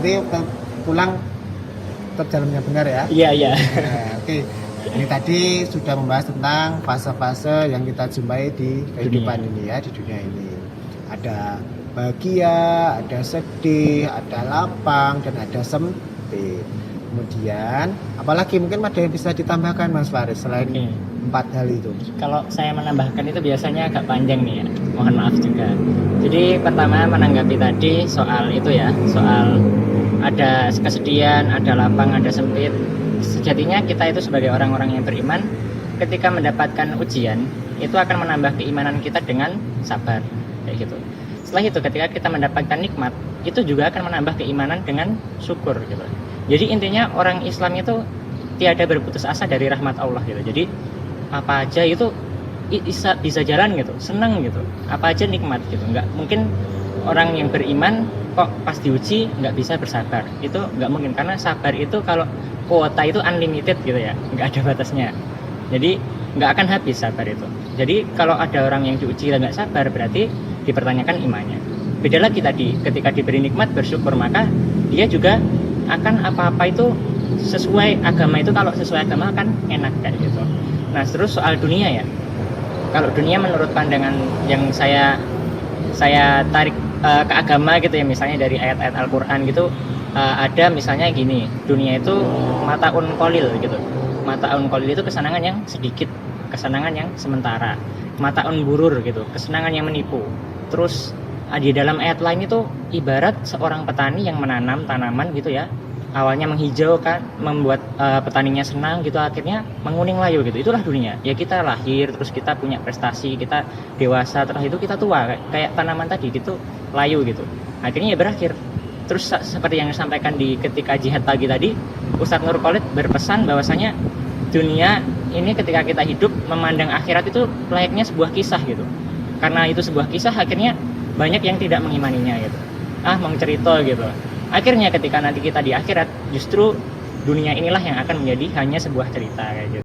nanti pulang tetap jalannya benar ya. Iya, iya. Nah, oke. Ini tadi sudah membahas tentang fase-fase yang kita jumpai di kehidupan ini ya, di dunia ini. Ada bahagia, ada sedih, ada lapang, dan ada sempit. Kemudian, apalagi mungkin ada yang bisa ditambahkan Mas Faris selain empat hal itu? Kalau saya menambahkan itu biasanya agak panjang nih ya, mohon maaf juga. Jadi pertama menanggapi tadi soal itu ya, soal ada kesedihan, ada lapang, ada sempit. Sejatinya kita itu sebagai orang-orang yang beriman, ketika mendapatkan ujian itu akan menambah keimanan kita dengan sabar, kayak gitu. Setelah itu ketika kita mendapatkan nikmat, itu juga akan menambah keimanan dengan syukur gitu. Jadi intinya orang Islam itu tiada berputus asa dari rahmat Allah gitu. Jadi apa aja itu bisa jalan gitu, senang gitu, apa aja nikmat gitu. Nggak mungkin orang yang beriman kok pas diuji nggak bisa bersabar, itu nggak mungkin, karena sabar itu kalau kuota itu unlimited gitu ya, nggak ada batasnya. Jadi nggak akan habis sabar itu. Jadi kalau ada orang yang diuji dan nggak sabar, berarti dipertanyakan imannya. Beda lagi tadi, ketika diberi nikmat bersyukur, maka dia juga akan apa-apa itu sesuai agama, itu kalau sesuai agama kan enak kayak gitu. Nah terus soal dunia ya, kalau dunia menurut pandangan yang saya tarik ke agama gitu ya, misalnya dari ayat-ayat Al-Quran gitu, ada misalnya gini, dunia itu mataun qalil gitu. Mataun qalil itu kesenangan yang sedikit, kesenangan yang sementara. Mataun gurur gitu, kesenangan yang menipu. Terus di dalam ayat lain itu ibarat seorang petani yang menanam tanaman gitu ya, awalnya menghijau kan, membuat petaninya senang gitu, akhirnya menguning layu gitu. Itulah dunia ya, kita lahir, terus kita punya prestasi, kita dewasa, terus itu kita tua kayak tanaman tadi gitu, layu gitu, akhirnya ya berakhir. Terus seperti yang disampaikan di ketika jihad pagi tadi, Ustadz Nur Khalid berpesan bahwasanya dunia ini ketika kita hidup memandang akhirat itu layaknya sebuah kisah gitu. Karena itu sebuah kisah, akhirnya banyak yang tidak mengimaninya gitu. Mau cerita gitu. Akhirnya ketika nanti kita di akhirat, justru dunia inilah yang akan menjadi hanya sebuah cerita kayak gitu.